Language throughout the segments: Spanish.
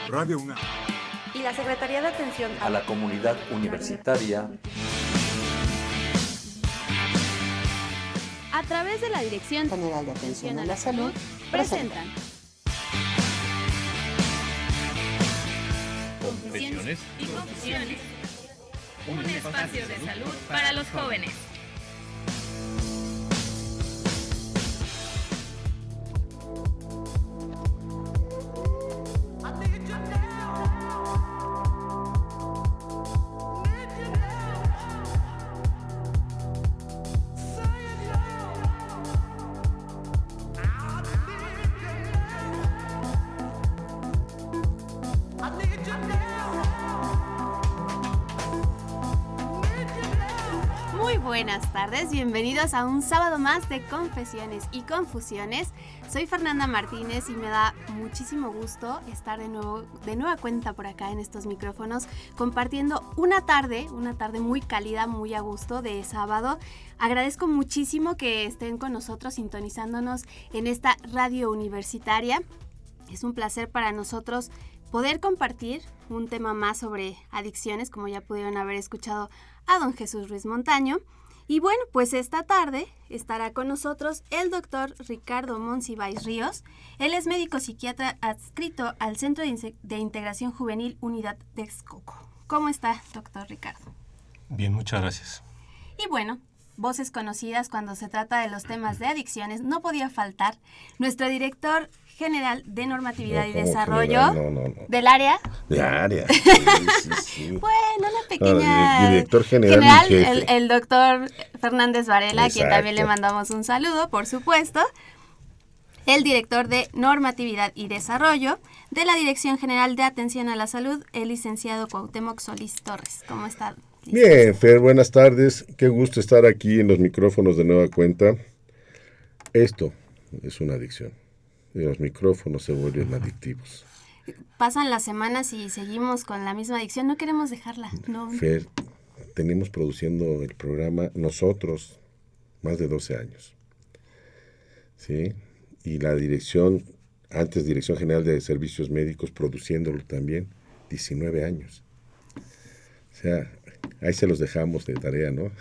Radio UNAM y la Secretaría de Atención a la Comunidad Universitaria a través de la Dirección General de Atención a la Salud presentan Confesiones y Confusiones, un espacio de salud para los jóvenes. Buenas tardes, bienvenidos a un sábado más de Confesiones y Confusiones. Soy Fernanda Martínez y me da muchísimo gusto estar de nueva cuenta por acá en estos micrófonos compartiendo una tarde muy cálida, muy a gusto de sábado. Agradezco muchísimo que estén con nosotros sintonizándonos en esta radio universitaria. Es un placer para nosotros poder compartir un tema más sobre adicciones, como ya pudieron haber escuchado a don Jesús Ruiz Montaño. Y bueno, pues esta tarde estará con nosotros el doctor Ricardo Monsiváis Ríos. Él es médico psiquiatra adscrito al Centro de Integración Juvenil Unidad Texcoco. ¿Cómo está, doctor Ricardo? Bien, muchas gracias. Y bueno, voces conocidas cuando se trata de los temas de adicciones, no podía faltar nuestro director general de normatividad y desarrollo del área. De área. Sí. Bueno, una pequeña director general el doctor Fernández Varela, a quien Exacto. también le mandamos un saludo, por supuesto. El director de normatividad y desarrollo de la Dirección General de Atención a la Salud, el licenciado Cuauhtémoc Solís Torres. ¿Cómo está? Bien, Fer, buenas tardes. Qué gusto estar aquí en los micrófonos de nueva cuenta. Esto es una adicción. Los micrófonos se vuelven adictivos. Pasan las semanas y seguimos con la misma adicción. No queremos dejarla, ¿no? Fer, tenemos produciendo el programa nosotros más de 12 años. ¿Sí? Y la dirección, antes Dirección General de Servicios Médicos, produciéndolo también, 19 años. O sea, ahí se los dejamos de tarea, ¿no?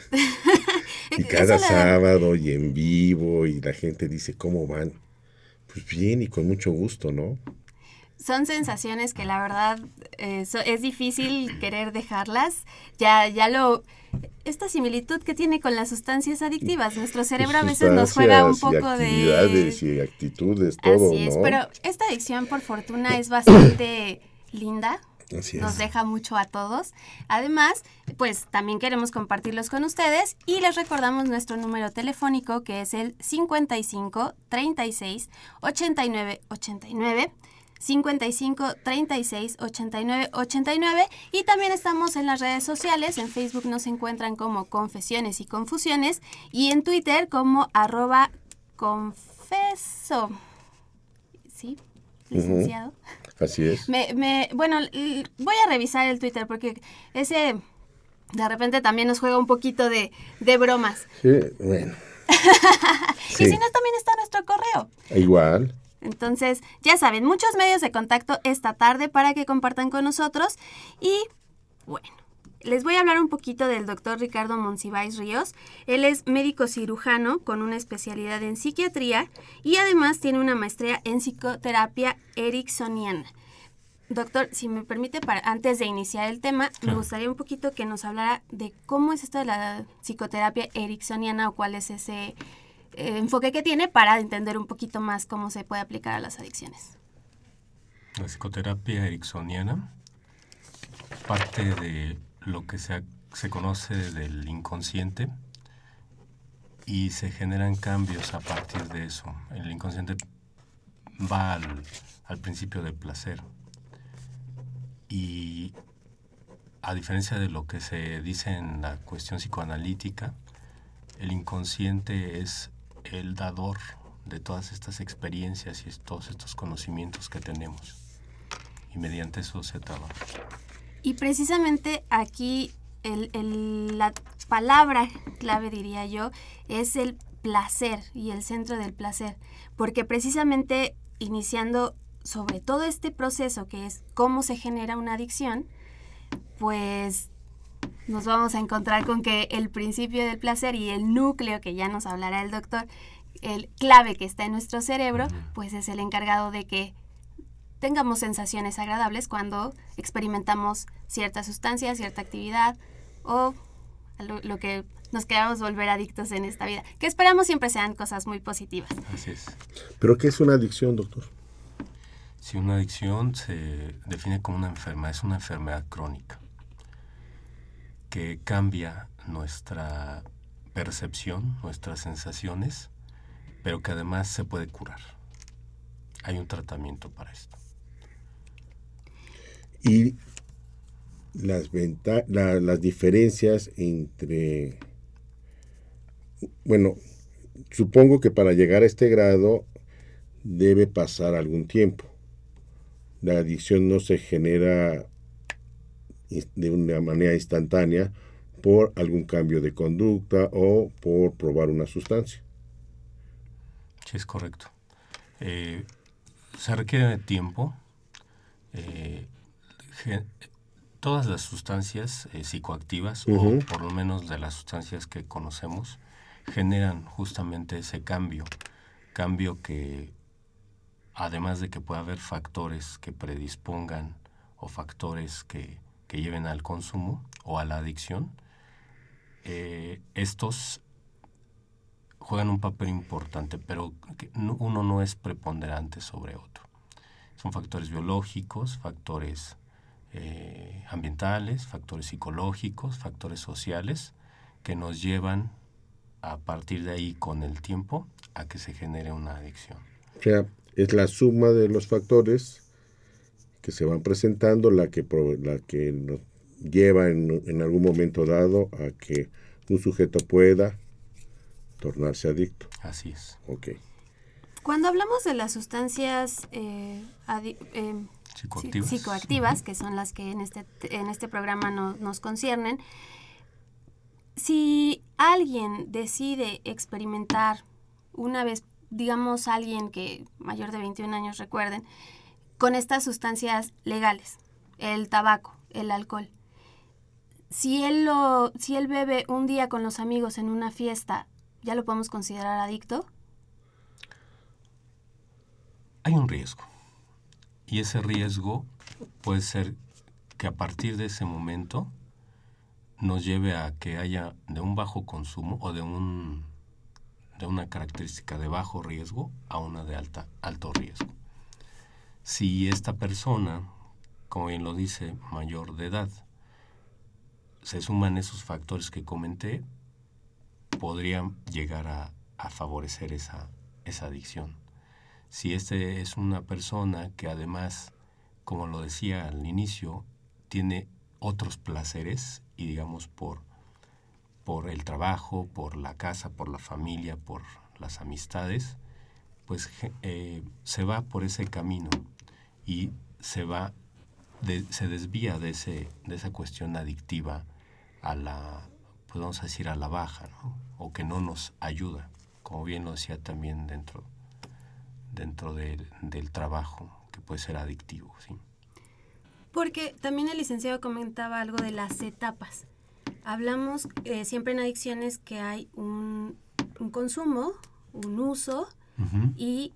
Y cada sábado y en vivo, y la gente dice, ¿cómo van? Pues bien y con mucho gusto, ¿no? Son sensaciones que la verdad es difícil querer dejarlas. Esta similitud que tiene con las sustancias adictivas. Nuestro cerebro a veces nos juega un poco de actividades y actitudes, todo, así es, ¿no? pero esta adicción, por fortuna, es bastante linda. Así es. Nos deja mucho a todos. Además, pues también queremos compartirlos con ustedes y les recordamos nuestro número telefónico, que es el 55 36 89 89, 55 36 89 89, y también estamos en las redes sociales. En Facebook nos encuentran como Confesiones y Confusiones y en Twitter como @confeso. ¿Sí, licenciado? Uh-huh. Así es. Bueno, voy a revisar el Twitter porque ese de repente también nos juega un poquito de bromas. Sí, bueno. Y si no, también está nuestro correo. Igual. Entonces, ya saben, muchos medios de contacto esta tarde para que compartan con nosotros. Y bueno, les voy a hablar un poquito del doctor Ricardo Monsiváis Ríos. Él es médico cirujano con una especialidad en psiquiatría y además tiene una maestría en psicoterapia ericksoniana. Doctor, si me permite, antes de iniciar el tema, me gustaría un poquito que nos hablara de cómo es esto de la psicoterapia ericksoniana o cuál es ese enfoque que tiene para entender un poquito más cómo se puede aplicar a las adicciones. La psicoterapia ericksoniana parte de lo que se conoce del inconsciente y se generan cambios a partir de eso. El inconsciente va al principio del placer y, a diferencia de lo que se dice en la cuestión psicoanalítica, el inconsciente es el dador de todas estas experiencias y todos estos conocimientos que tenemos, y mediante eso se trabaja. Y precisamente aquí la palabra clave, diría yo, es el placer y el centro del placer, porque precisamente iniciando sobre todo este proceso que es cómo se genera una adicción, pues nos vamos a encontrar con que el principio del placer y el núcleo, que ya nos hablará el doctor, el clave que está en nuestro cerebro, pues es el encargado de que tengamos sensaciones agradables cuando experimentamos cierta sustancia, cierta actividad o lo que nos queramos volver adictos en esta vida, que esperamos siempre sean cosas muy positivas. Así es. ¿Pero qué es una adicción, doctor? Si una adicción se define como una enfermedad, es una enfermedad crónica que cambia nuestra percepción, nuestras sensaciones, pero que además se puede curar. Hay un tratamiento para esto. Y las diferencias entre... Bueno, supongo que para llegar a este grado debe pasar algún tiempo. La adicción no se genera de una manera instantánea por algún cambio de conducta o por probar una sustancia. Sí, es correcto. Se requiere tiempo. Todas las sustancias psicoactivas, o por lo menos de las sustancias que conocemos, generan justamente ese cambio que, además de que puede haber factores que predispongan o factores que lleven al consumo o a la adicción, estos juegan un papel importante, pero uno no es preponderante sobre otro. Son factores biológicos, factores ambientales, factores psicológicos, factores sociales, que nos llevan a partir de ahí con el tiempo a que se genere una adicción. O sea, es la suma de los factores que se van presentando la que nos lleva en algún momento dado a que un sujeto pueda tornarse adicto. Así es. Ok. Cuando hablamos de las sustancias psicoactivas, que son las que en este programa nos conciernen, si alguien decide experimentar una vez, digamos alguien que mayor de 21 años, recuerden, con estas sustancias legales, el tabaco, el alcohol, si él bebe un día con los amigos en una fiesta, ¿ya lo podemos considerar adicto? Hay un riesgo, y ese riesgo puede ser que a partir de ese momento nos lleve a que haya de un bajo consumo o de una característica de bajo riesgo a una de alto riesgo. Si esta persona, como bien lo dice, mayor de edad, se suman esos factores que comenté, podrían llegar a favorecer esa adicción. Si es una persona que además, como lo decía al inicio, tiene otros placeres y digamos por el trabajo, por la casa, por la familia, por las amistades, pues se va por ese camino y se desvía de esa cuestión adictiva a la, pues vamos a decir, a la baja, ¿no? O que no nos ayuda, como bien lo decía también dentro del trabajo, que puede ser adictivo, ¿sí? Porque también el licenciado comentaba algo de las etapas. Hablamos siempre en adicciones que hay un consumo, un uso, y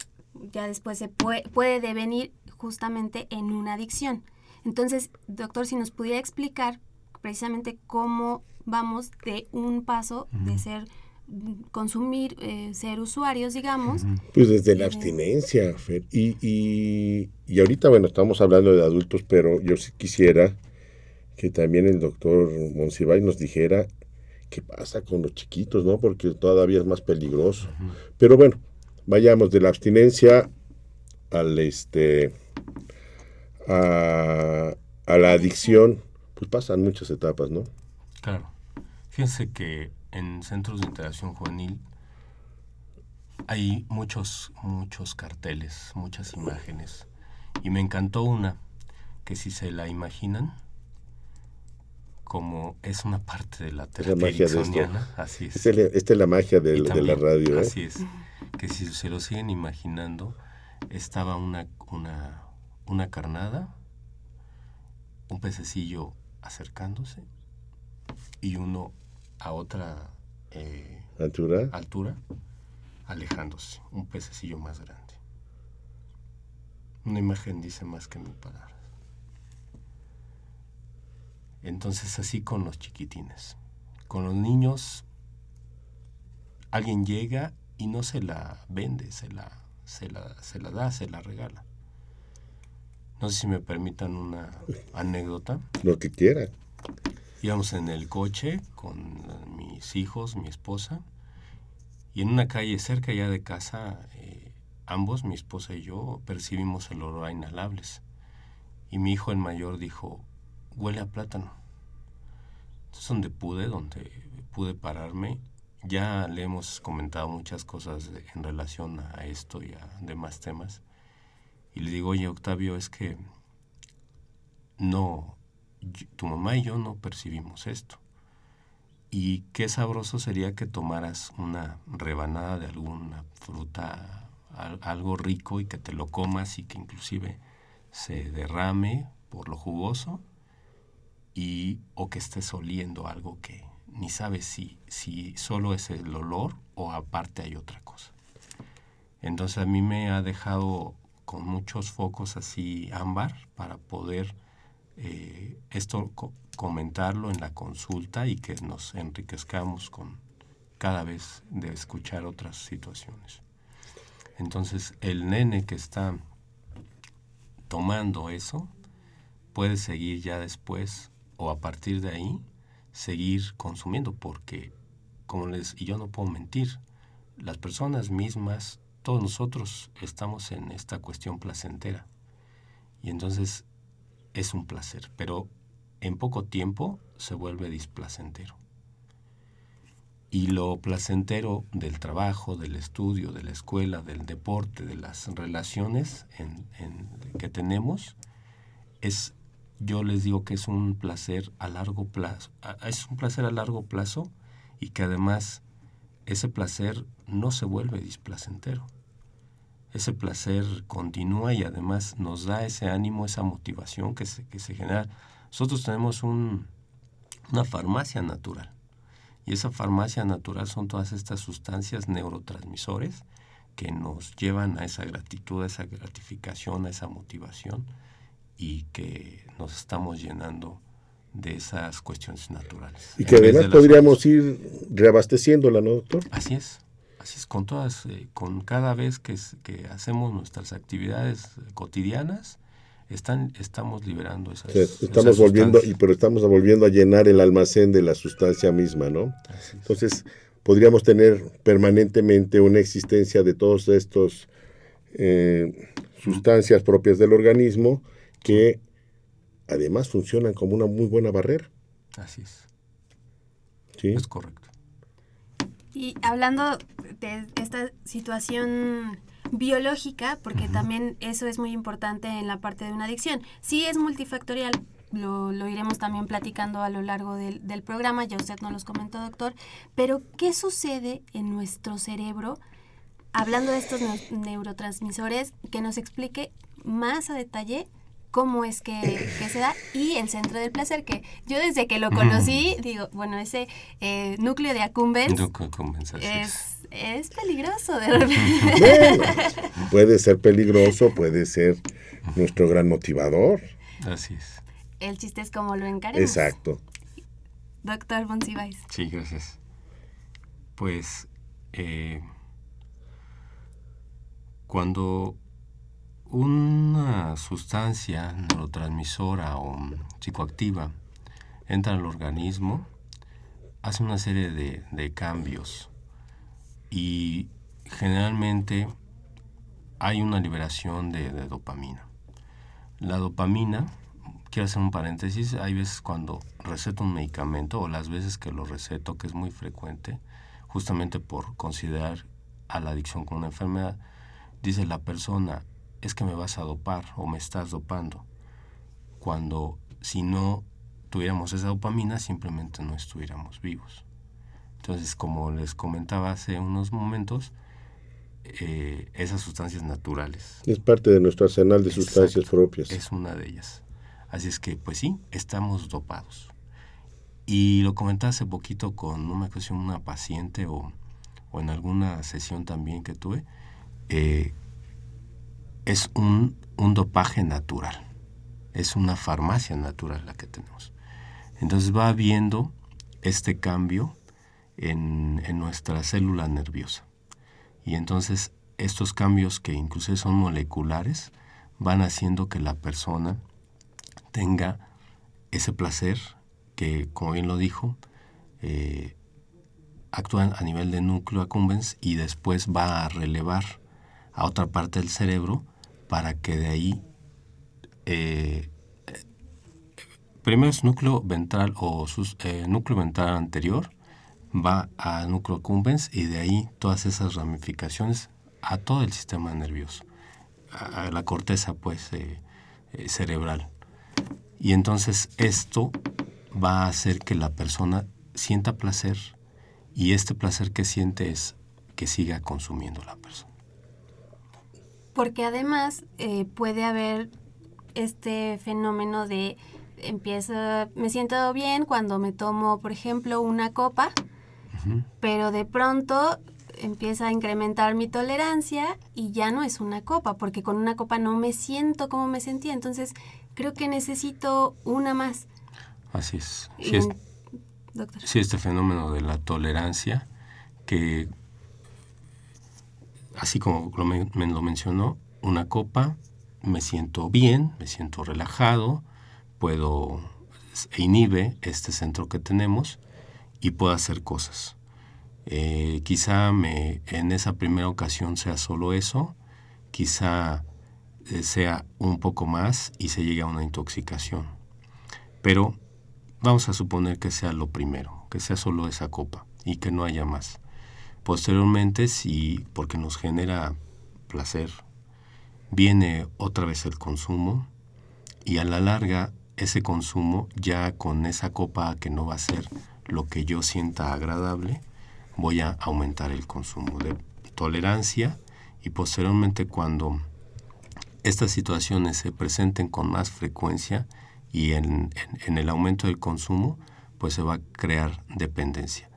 ya después se puede devenir justamente en una adicción. Entonces, doctor, si nos pudiera explicar precisamente cómo vamos de un paso de ser consumir, ser usuarios, digamos. Pues desde la abstinencia, Fer. Y ahorita, bueno, estamos hablando de adultos, pero yo sí quisiera que también el doctor Monsiváis nos dijera qué pasa con los chiquitos, ¿no? Porque todavía es más peligroso. Pero bueno, vayamos de la abstinencia a la adicción, pues pasan muchas etapas, ¿no? Claro. Fíjense que en centros de interacción juvenil hay muchos carteles, muchas imágenes. Y me encantó una que, si se la imaginan, como es una parte de la terapia ericksoniana, así es. Esta es la magia de la radio, ¿eh? Así es. Que si se lo siguen imaginando, estaba una una carnada, un pececillo acercándose y uno a otra altura alejándose, un pececillo más grande. Una imagen dice más que mil palabras. Entonces así con los chiquitines. Con los niños, alguien llega y no se la vende, se la da, se la regala. No sé si me permitan una anécdota. Lo que quiera. Íbamos en el coche con mis hijos, mi esposa, y en una calle cerca ya de casa, ambos, mi esposa y yo, percibimos el olor a inhalables. Y mi hijo el mayor dijo, huele a plátano. Entonces donde pude pararme, ya le hemos comentado muchas cosas en relación a esto y a demás temas. Y le digo, oye, Octavio, es que no, tu mamá y yo no percibimos esto. Y qué sabroso sería que tomaras una rebanada de alguna fruta, algo rico, y que te lo comas y que inclusive se derrame por lo jugoso, o que estés oliendo algo que ni sabes si solo es el olor o aparte hay otra cosa. Entonces a mí me ha dejado con muchos focos así ámbar para poder esto comentarlo en la consulta y que nos enriquezcamos con cada vez de escuchar otras situaciones. Entonces el nene que está tomando eso puede seguir ya después o a partir de ahí seguir consumiendo, porque y yo no puedo mentir, las personas mismas, todos nosotros estamos en esta cuestión placentera, y entonces es un placer, pero en poco tiempo se vuelve displacentero. Y lo placentero del trabajo, del estudio, de la escuela, del deporte, de las relaciones que tenemos, yo les digo que es un placer a largo plazo. Es un placer a largo plazo, y que además ese placer no se vuelve displacentero. Ese placer continúa y además nos da ese ánimo, esa motivación que se genera. Nosotros tenemos una farmacia natural, y esa farmacia natural son todas estas sustancias neurotransmisores que nos llevan a esa gratitud, a esa gratificación, a esa motivación, y que nos estamos llenando de esas cuestiones naturales. Y que además podríamos ir reabasteciéndola, ¿no, doctor? Así es, con con cada vez que hacemos nuestras actividades cotidianas, estamos liberando esas, estamos volviendo, pero estamos volviendo a llenar el almacén de la sustancia misma, ¿no? Entonces, podríamos tener permanentemente una existencia de todos estos sustancias propias del organismo que además funcionan como una muy buena barrera. Así es. ¿Sí? Es correcto. Y hablando de esta situación biológica, porque también eso es muy importante en la parte de una adicción. Sí es multifactorial, lo iremos también platicando a lo largo del programa, ya usted nos los comentó, doctor, pero ¿qué sucede en nuestro cerebro? Hablando de estos neurotransmisores, que nos explique más a detalle cómo es que se da, y el centro del placer, que yo desde que lo conocí, digo, bueno, ese núcleo de accumbens es peligroso de repente. Bueno, puede ser peligroso, puede ser nuestro gran motivador. Así es. El chiste es cómo lo encaremos. Exacto. Doctor Monsiváis. Sí, gracias. Pues cuando una sustancia neurotransmisora o psicoactiva entra al organismo, hace una serie de cambios, y generalmente hay una liberación de dopamina. La dopamina, quiero hacer un paréntesis, hay veces cuando receto un medicamento, o las veces que lo receto, que es muy frecuente, justamente por considerar a la adicción como una enfermedad, dice la persona, es que me vas a dopar o me estás dopando, cuando si no tuviéramos esa dopamina simplemente no estuviéramos vivos. Entonces, como les comentaba hace unos momentos, esas sustancias naturales. Es parte de nuestro arsenal de sustancias propias. Es una de ellas. Así es que, pues sí, estamos dopados. Y lo comentaba hace poquito con una paciente o en alguna sesión también que tuve. Es un dopaje natural. Es una farmacia natural la que tenemos. Entonces va habiendo este cambio en nuestra célula nerviosa. Y entonces estos cambios, que incluso son moleculares, van haciendo que la persona tenga ese placer que, como bien lo dijo, actúan a nivel de núcleo accumbens y después va a relevar a otra parte del cerebro para que de ahí primero es núcleo ventral o núcleo ventral anterior, va a núcleo accumbens y de ahí todas esas ramificaciones a todo el sistema nervioso, a la corteza pues cerebral. Y entonces esto va a hacer que la persona sienta placer, y este placer que siente es que siga consumiendo la persona. Porque además puede haber este fenómeno de me siento bien cuando me tomo, por ejemplo, una copa, pero de pronto empieza a incrementar mi tolerancia y ya no es una copa, porque con una copa no me siento como me sentía, entonces creo que necesito una más. Así es. Doctor. Sí, este fenómeno de la tolerancia, que así como me lo mencionó, una copa, me siento bien, me siento relajado, inhibe este centro que tenemos y puedo hacer cosas. Quizá en esa primera ocasión sea solo eso, quizá sea un poco más y se llegue a una intoxicación. Pero vamos a suponer que sea lo primero, que sea solo esa copa y que no haya más. Posteriormente, sí, porque nos genera placer, viene otra vez el consumo y a la larga ese consumo, ya con esa copa que no va a ser lo que yo sienta agradable, voy a aumentar el consumo de tolerancia, y posteriormente, cuando estas situaciones se presenten con más frecuencia y en el aumento del consumo, pues se va a crear dependencia.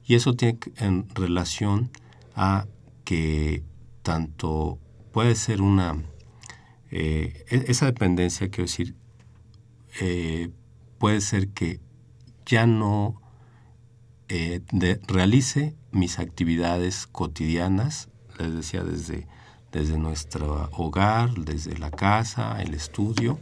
Y eso tiene en relación a que tanto puede ser esa dependencia, quiero decir, puede ser que ya no realice mis actividades cotidianas, les decía, desde nuestro hogar, desde la casa, el estudio,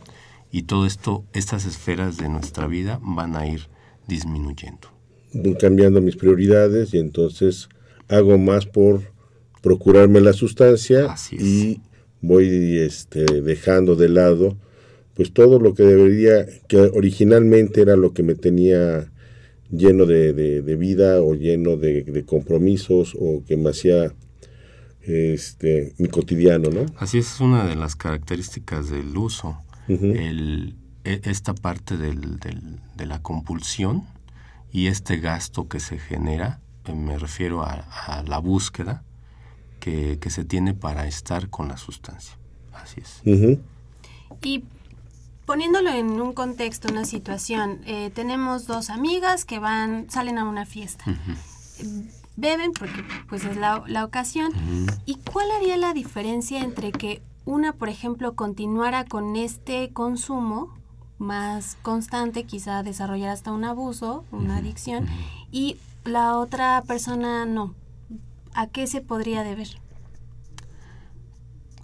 y todo esto, estas esferas de nuestra vida van a ir disminuyendo. Voy cambiando mis prioridades y entonces hago más por procurarme la sustancia y voy dejando de lado pues todo lo que originalmente era lo que me tenía lleno de vida o lleno de compromisos o que me hacía mi cotidiano, ¿no? Así es una de las características del uso, esta parte de la compulsión y este gasto que se genera, me refiero a la búsqueda que se tiene para estar con la sustancia. Así es. Y poniéndolo en un contexto, una situación, tenemos dos amigas que salen a una fiesta. Beben porque pues es la ocasión. ¿Y cuál haría la diferencia entre que una, por ejemplo, continuara con este consumo más constante, quizá desarrollar hasta un abuso, una adicción, y la otra persona no? ¿A qué se podría deber?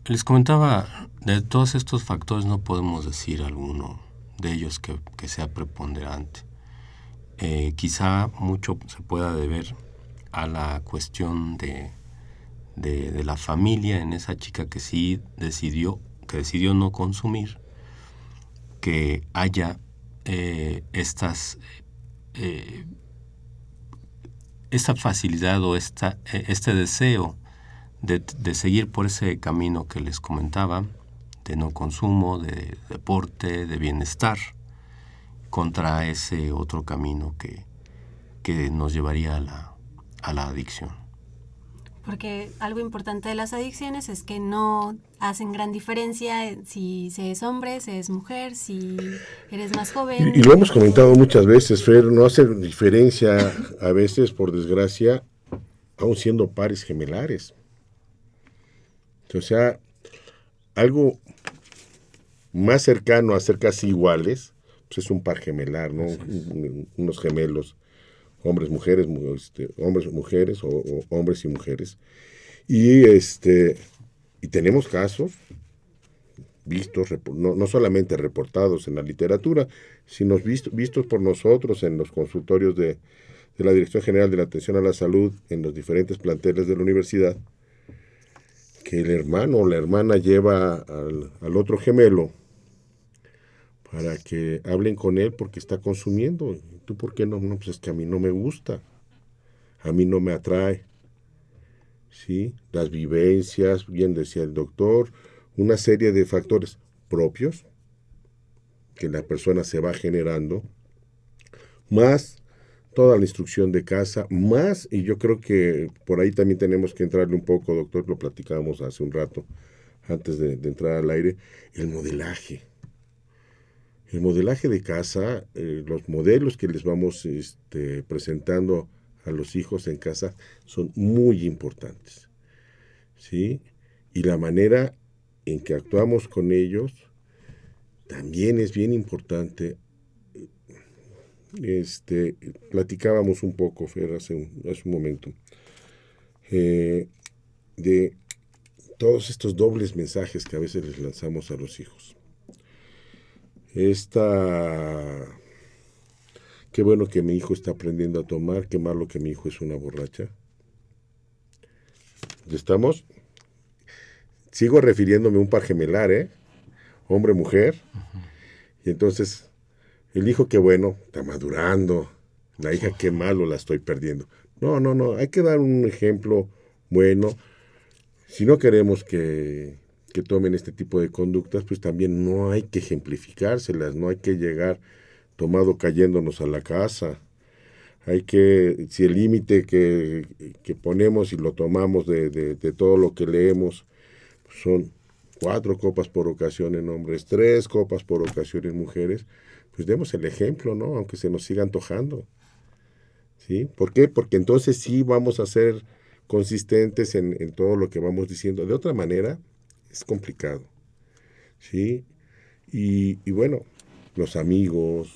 Les comentaba, de todos estos factores no podemos decir alguno de ellos que sea preponderante. Quizá mucho se pueda deber a la cuestión de la familia en esa chica que sí decidió no consumir, que haya esta facilidad o este deseo de seguir por ese camino que les comentaba, de no consumo, de deporte, de bienestar, contra ese otro camino que nos llevaría a la adicción. Porque algo importante de las adicciones es que no hacen gran diferencia si se es hombre, se es mujer, si eres más joven. Y lo hemos comentado muchas veces, Fer, no hace diferencia a veces, por desgracia, aún siendo pares gemelares. O sea, algo más cercano a ser casi iguales, pues es un par gemelar, ¿no? Unos gemelos, hombres, mujeres, hombres, mujeres o hombres y mujeres. Y tenemos casos vistos, no solamente reportados en la literatura, sino vistos por nosotros en los consultorios de la Dirección General de la Atención a la Salud en los diferentes planteles de la universidad, que el hermano o la hermana lleva al otro gemelo para que hablen con él porque está consumiendo. ¿Tú por qué no? No, pues es que a mí no me gusta, a mí no me atrae. ¿Sí? Las vivencias, bien decía el doctor, una serie de factores propios que la persona se va generando, más toda la instrucción de casa, más, y yo creo que por ahí también tenemos que entrarle un poco, doctor, lo platicábamos hace un rato, antes de entrar al aire, el modelaje. El modelaje de casa, los modelos que les vamos presentando a los hijos en casa son muy importantes, ¿sí? Y la manera en que actuamos con ellos también es bien importante. Platicábamos un poco, Fer, hace un momento, de todos estos dobles mensajes que a veces les lanzamos a los hijos. Qué bueno que mi hijo está aprendiendo a tomar, qué malo que mi hijo es una borracha. ¿Ya estamos? Sigo refiriéndome a un par gemelar, hombre-mujer. Uh-huh. Y entonces, el hijo, qué bueno, está madurando. La hija, qué malo, la estoy perdiendo. No, hay que dar un ejemplo bueno. Si no queremos que tomen este tipo de conductas, pues también no hay que ejemplificárselas, no hay que llegar tomado cayéndonos a la casa. Hay que, si el límite que ponemos y lo tomamos de todo lo que leemos, pues son 4 copas por ocasión en hombres, 3 copas por ocasión en mujeres, pues demos el ejemplo, ¿no? Aunque se nos siga antojando. ¿Sí? ¿Por qué? Porque entonces sí vamos a ser consistentes en todo lo que vamos diciendo. De otra manera, es complicado. ¿Sí? Y bueno, los amigos,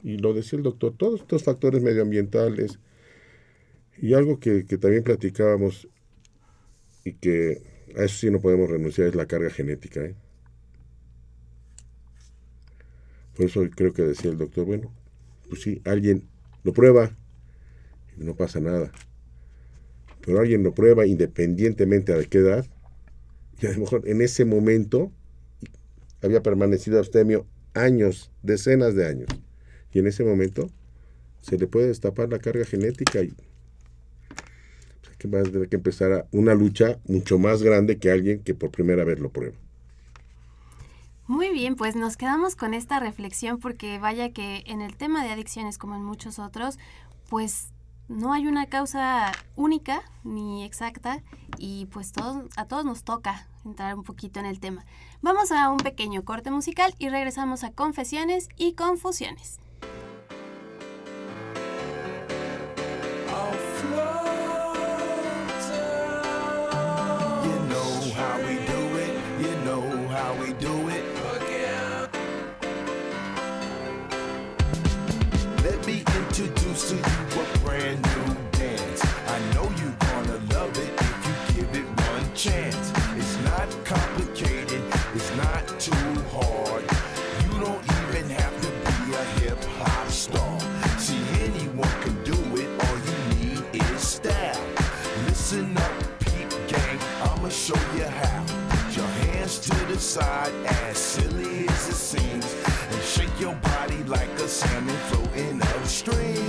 y lo decía el doctor, todos estos factores medioambientales, y algo que también platicábamos, y que a eso sí no podemos renunciar, es la carga genética. Por eso creo que decía el doctor, bueno, pues sí, alguien lo prueba, y no pasa nada. Pero alguien lo prueba independientemente de qué edad, y a lo mejor en ese momento había permanecido abstemio años, decenas de años. Y en ese momento se le puede destapar la carga genética y va a tener que empezar una lucha mucho más grande que alguien que por primera vez lo prueba. Muy bien, pues nos quedamos con esta reflexión porque vaya que en el tema de adicciones como en muchos otros, pues no hay una causa única ni exacta y pues a todos nos toca entrar un poquito en el tema. Vamos a un pequeño corte musical y regresamos a Confesiones y Confusiones. To you a brand new dance. I know you're gonna love it if you give it one chance. It's not complicated, it's not too hard. You don't even have to be a hip-hop star. See, anyone can do it, all you need is style. Listen up, peep gang, I'ma show you how. Put your hands to the side, as silly as it seems, and shake your body like a salmon floating upstream.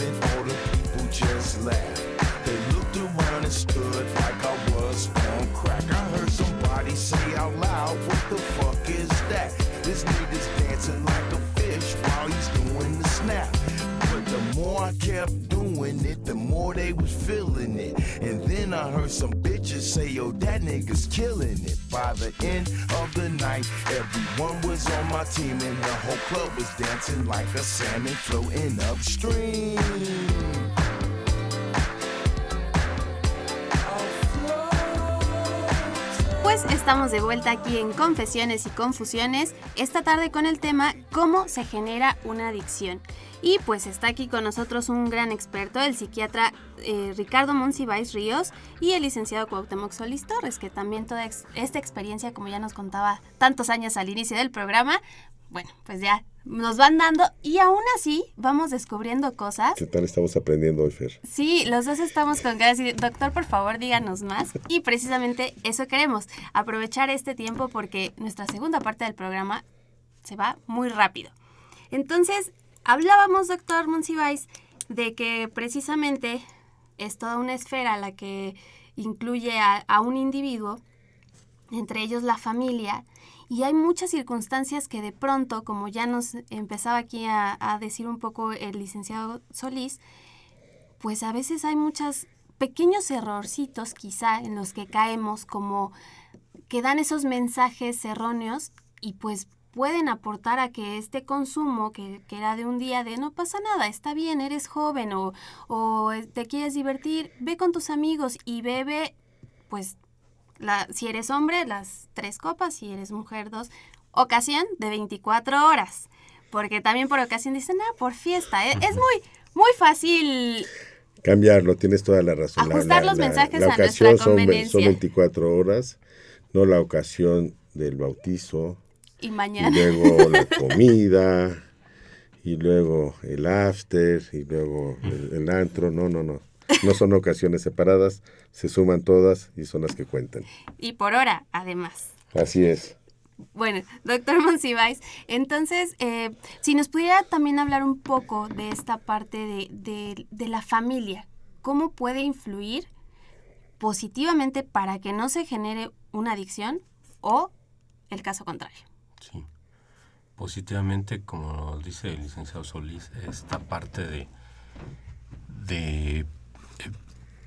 and all the people just laughed. They looked around and stood like I was on crack. I heard somebody say out loud, what the fuck is that? This nigga's dancing like a fish while he's doing the snap. But the more I kept doing it, the more they was feeling it. And then I heard some bitches say, yo, that nigga's killing it. By the end of the night, everyone was on my team, and the whole club was dancing like a salmon floating upstream. Pues estamos de vuelta aquí en Confesiones y Confusiones, esta tarde con el tema ¿cómo se genera una adicción? Y pues está aquí con nosotros un gran experto, el psiquiatra Ricardo Monsiváis Ríos y el licenciado Cuauhtémoc Solís Torres, que también toda esta experiencia, como ya nos contaba tantos años al inicio del programa, bueno, pues ya nos van dando y aún así vamos descubriendo cosas. ¿Qué tal estamos aprendiendo hoy, Fer? Sí, los dos estamos con ganas y doctor, por favor, díganos más. Y precisamente eso queremos, aprovechar este tiempo porque nuestra segunda parte del programa se va muy rápido. Entonces, hablábamos, doctor Monsiváis, de que precisamente es toda una esfera la que incluye a un individuo, entre ellos la familia, y hay muchas circunstancias que de pronto, como ya nos empezaba aquí a decir un poco el licenciado Solís, pues a veces hay muchos pequeños errorcitos quizá en los que caemos, como que dan esos mensajes erróneos y pues pueden aportar a que este consumo que era de un día de no pasa nada, está bien, eres joven o te quieres divertir, ve con tus amigos y bebe, pues si eres hombre, las 3 copas, si eres mujer, 2, ocasión de 24 horas, porque también por ocasión dicen, por fiesta, es muy fácil cambiarlo, tienes toda la razón. Ajustar los mensajes la a nuestra ocasión conveniencia. son 24 horas, no la ocasión del bautizo. Y mañana. Y luego la comida, y luego el after, y luego el antro. No. No son ocasiones separadas, se suman todas y son las que cuentan. Y por hora, además. Así es. Bueno, doctor Monsiváis, entonces, si nos pudiera también hablar un poco de esta parte de la familia, ¿cómo puede influir positivamente para que no se genere una adicción o el caso contrario? Sí, positivamente, como dice el licenciado Solís, esta parte de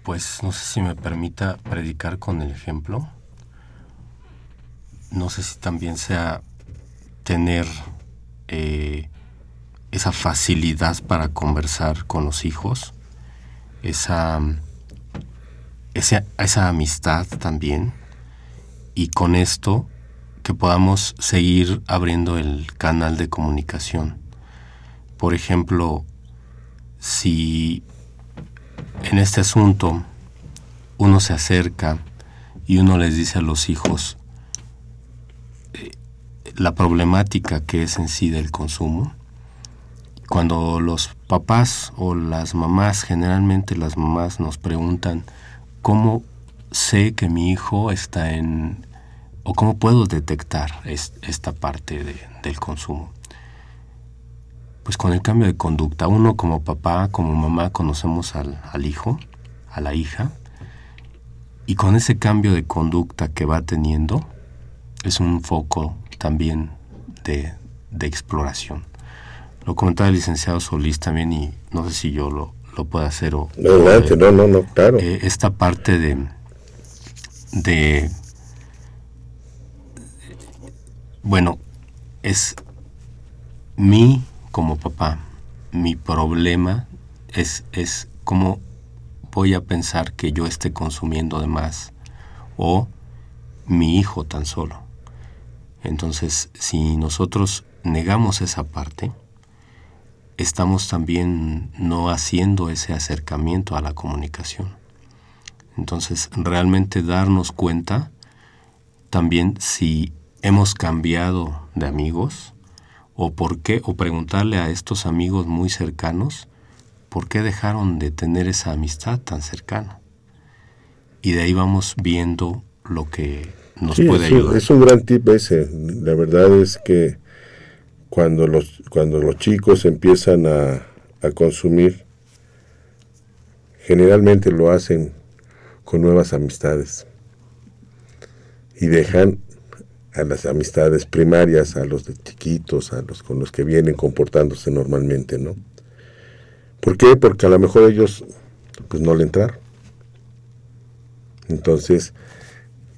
pues no sé si me permita predicar con el ejemplo. No sé si también sea tener esa facilidad para conversar con los hijos, esa amistad también, y con esto que podamos seguir abriendo el canal de comunicación. Por ejemplo, si en este asunto uno se acerca y uno les dice a los hijos la problemática que es en sí del consumo, cuando los papás o las mamás, generalmente las mamás nos preguntan ¿cómo sé que mi hijo está o cómo puedo detectar esta parte del consumo? Pues con el cambio de conducta, uno como papá, como mamá, conocemos al hijo, a la hija, y con ese cambio de conducta que va teniendo, es un foco también de exploración. Lo comentaba el licenciado Solís también, y no sé si yo lo puedo hacer o... Adelante, no, claro. Esta parte bueno, es como papá, mi problema es cómo voy a pensar que yo esté consumiendo de más, o mi hijo tan solo. Entonces, si nosotros negamos esa parte, estamos también no haciendo ese acercamiento a la comunicación. Entonces, realmente darnos cuenta también si hemos cambiado de amigos, o por qué, o preguntarle a estos amigos muy cercanos por qué dejaron de tener esa amistad tan cercana. Y de ahí vamos viendo lo que nos puede ayudar. Es un gran tip ese. La verdad es que cuando los chicos empiezan a consumir, generalmente lo hacen con nuevas amistades y dejan a las amistades primarias, a los de chiquitos, a los con los que vienen comportándose normalmente, ¿no? ¿Por qué? Porque a lo mejor ellos pues no le entraron. Entonces,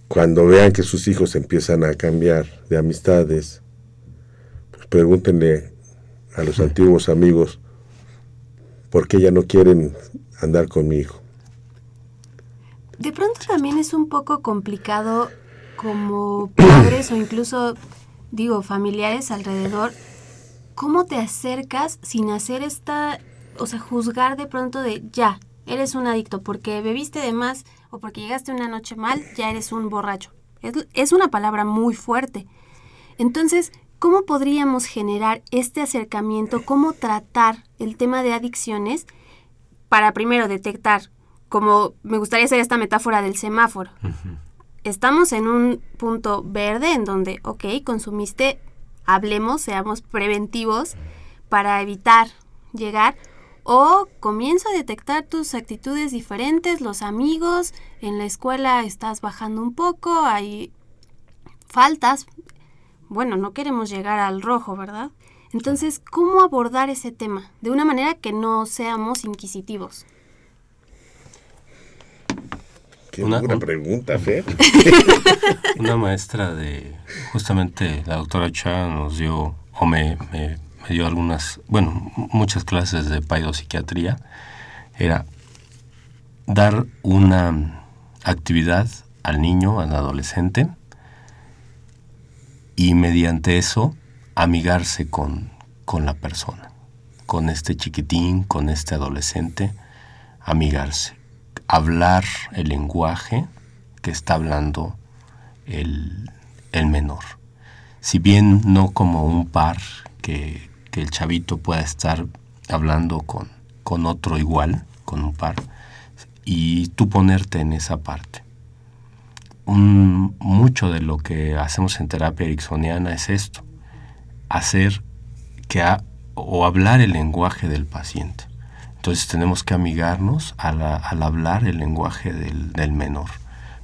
cuando vean que sus hijos empiezan a cambiar de amistades, pues pregúntenle a los antiguos amigos por qué ya no quieren andar con mi hijo. De pronto también es un poco complicado como padres o incluso, digo, familiares alrededor, ¿cómo te acercas sin hacer juzgar de pronto de ya, eres un adicto porque bebiste de más o porque llegaste una noche mal, ya eres un borracho? Es una palabra muy fuerte. Entonces, ¿cómo podríamos generar este acercamiento? ¿Cómo tratar el tema de adicciones para primero detectar, como me gustaría hacer esta metáfora del semáforo? Uh-huh. Estamos en un punto verde en donde, ok, consumiste, hablemos, seamos preventivos para evitar llegar, o comienzo a detectar tus actitudes diferentes, los amigos, en la escuela estás bajando un poco, hay faltas, bueno, no queremos llegar al rojo, ¿verdad? Entonces, ¿cómo abordar ese tema? De una manera que no seamos inquisitivos. Qué buena pregunta, Fer. Una maestra de, justamente la doctora Cha nos dio, o me dio muchas clases de paidopsiquiatría, era dar una actividad al niño, al adolescente, y mediante eso amigarse con la persona, con este chiquitín, con este adolescente, amigarse. Hablar el lenguaje que está hablando el menor. Si bien no como un par, que el chavito pueda estar hablando con otro igual, con un par, y tú ponerte en esa parte. Mucho de lo que hacemos en terapia ericksoniana es esto, hacer o hablar el lenguaje del paciente. Entonces tenemos que amigarnos al hablar el lenguaje del menor,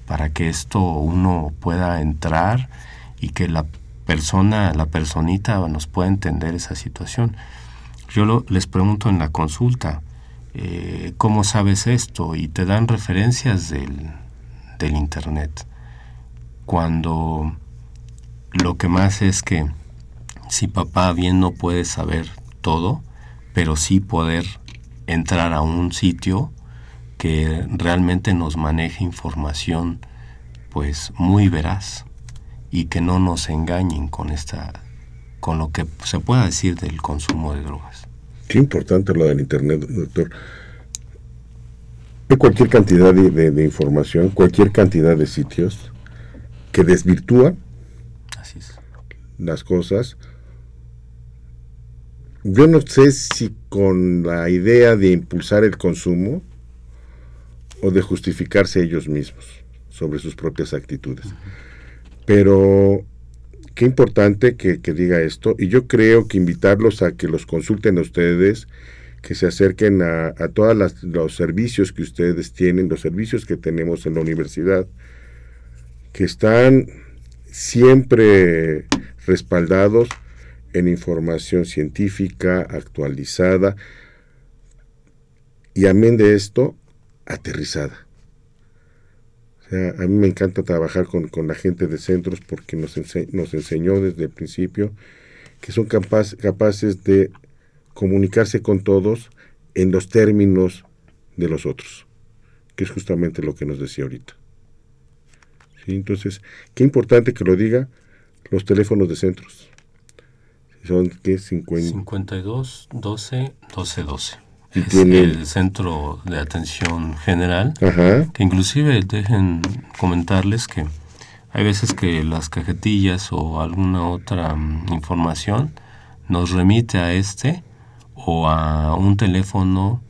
para que esto uno pueda entrar y que la personita nos pueda entender esa situación. Yo les pregunto en la consulta, ¿cómo sabes esto? Y te dan referencias del internet. Cuando lo que más es que si papá bien no puede saber todo, pero sí poder entrar a un sitio que realmente nos maneje información pues muy veraz y que no nos engañen con lo que se pueda decir del consumo de drogas. Qué importante lo del internet, doctor. Hay cualquier cantidad de información, cualquier cantidad de sitios que desvirtúan las cosas. Yo no sé si con la idea de impulsar el consumo o de justificarse ellos mismos sobre sus propias actitudes. Uh-huh. Pero qué importante que diga esto, y yo creo que invitarlos a que los consulten a ustedes, que se acerquen a todos los servicios que ustedes tienen, los servicios que tenemos en la universidad, que están siempre respaldados en información científica, actualizada, y amén de esto, aterrizada. O sea, a mí me encanta trabajar con la gente de centros porque nos enseñó desde el principio que son capaces de comunicarse con todos en los términos de los otros, que es justamente lo que nos decía ahorita. ¿Sí? Entonces, qué importante que lo diga los teléfonos de centros. Son, ¿qué? 52 12 12 12. Y es el centro de atención general. Ajá. Que inclusive dejen comentarles que hay veces que las cajetillas o alguna otra información nos remite a o a un teléfono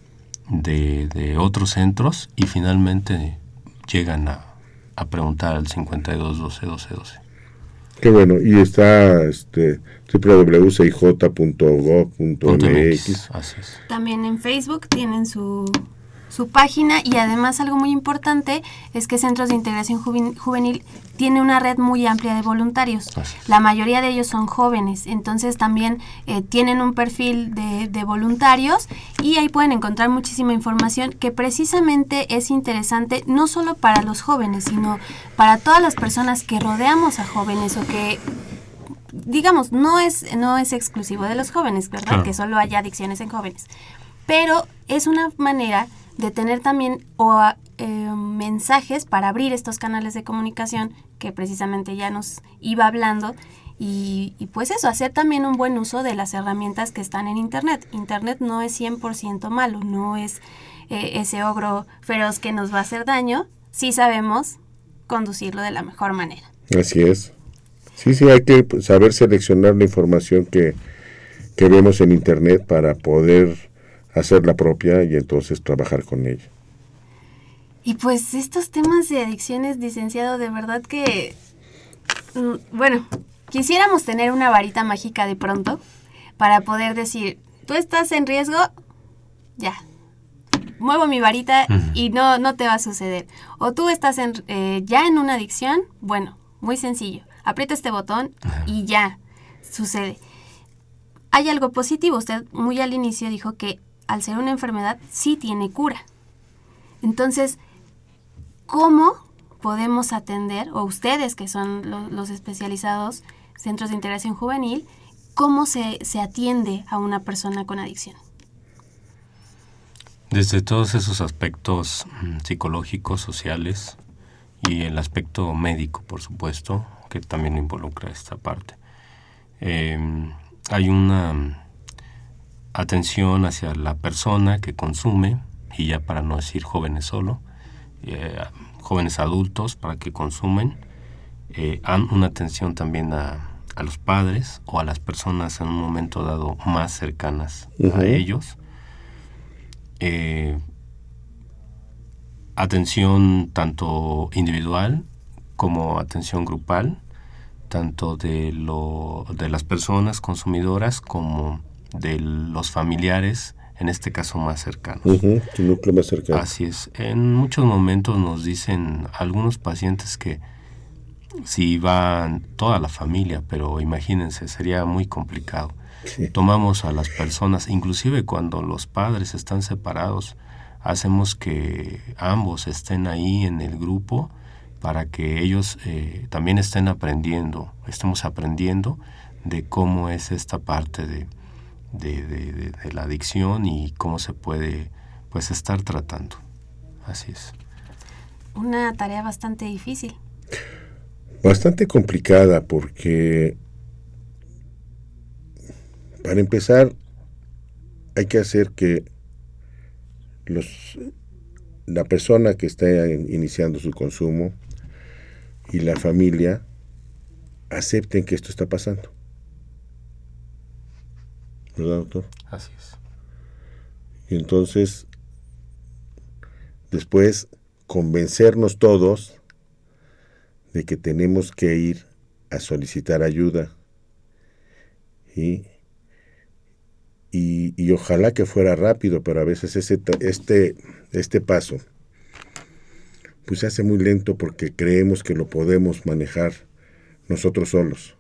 de otros centros y finalmente llegan a preguntar al 52 12 12 12. Qué bueno, y está www.cij.gov.mx. Así es. También en Facebook tienen su su página, y además algo muy importante es que Centros de Integración Juvenil tiene una red muy amplia de voluntarios. La mayoría de ellos son jóvenes, entonces también tienen un perfil de voluntarios, y ahí pueden encontrar muchísima información que precisamente es interesante no solo para los jóvenes, sino para todas las personas que rodeamos a jóvenes, o que, digamos, no es exclusivo de los jóvenes, ¿verdad? Claro. Que solo haya adicciones en jóvenes. Pero es una manera de tener también mensajes para abrir estos canales de comunicación que precisamente ya nos iba hablando, y pues eso, hacer también un buen uso de las herramientas que están en Internet. Internet no es 100% malo, no es ese ogro feroz que nos va a hacer daño, si sabemos conducirlo de la mejor manera. Así es. Sí, hay que saber seleccionar la información que vemos en Internet para poder hacerla propia y entonces trabajar con ella. Y pues estos temas de adicciones, licenciado, de verdad que, bueno, quisiéramos tener una varita mágica de pronto para poder decir, tú estás en riesgo, ya, muevo mi varita y no te va a suceder. O tú estás ya en una adicción, bueno, muy sencillo, aprieta este botón y ya, sucede. Hay algo positivo, usted muy al inicio dijo que al ser una enfermedad sí tiene cura. Entonces, ¿cómo podemos atender, o ustedes que son los especializados, Centros de Integración Juvenil, cómo se atiende a una persona con adicción? Desde todos esos aspectos psicológicos, sociales, y el aspecto médico, por supuesto, que también involucra esta parte. Hay una atención hacia la persona que consume, y ya para no decir jóvenes solo, jóvenes adultos para que consumen, una atención también a los padres o a las personas en un momento dado más cercanas a ellos, atención tanto individual como atención grupal, tanto de las personas consumidoras como de los familiares, en este caso más cercanos. Tu núcleo más cercano. Así es. En muchos momentos nos dicen algunos pacientes que si van toda la familia, pero imagínense, sería muy complicado. Sí. Tomamos a las personas, inclusive cuando los padres están separados, hacemos que ambos estén ahí en el grupo para que ellos también estemos aprendiendo de cómo es esta parte de la adicción y cómo se puede pues estar tratando. Así es. Una tarea bastante difícil. Bastante complicada, porque para empezar hay que hacer que la persona que está iniciando su consumo y la familia acepten que esto está pasando. ¿Verdad, doctor? Así es. Y entonces, después, convencernos todos de que tenemos que ir a solicitar ayuda. Y ojalá que fuera rápido, pero a veces este paso pues se hace muy lento porque creemos que lo podemos manejar nosotros solos.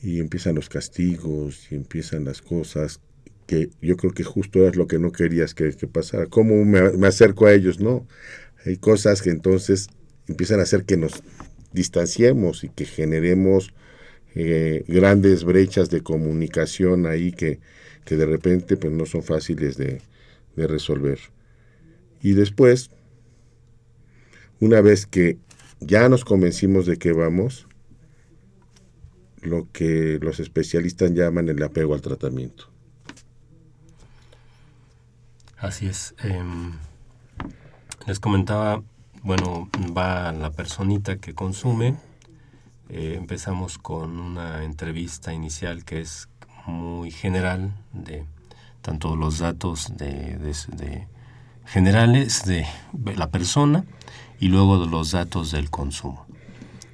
Y empiezan los castigos y empiezan las cosas que yo creo que justo es lo que no querías que pasara. ¿Cómo me acerco a ellos? No. Hay cosas que entonces empiezan a hacer que nos distanciemos y que generemos grandes brechas de comunicación ahí que de repente pues no son fáciles de resolver. Y después, una vez que ya nos convencimos de que vamos, lo que los especialistas llaman el apego al tratamiento. Así es. Les comentaba, bueno, va la personita que consume. Empezamos con una entrevista inicial que es muy general, de tanto los datos de generales de la persona y luego de los datos del consumo.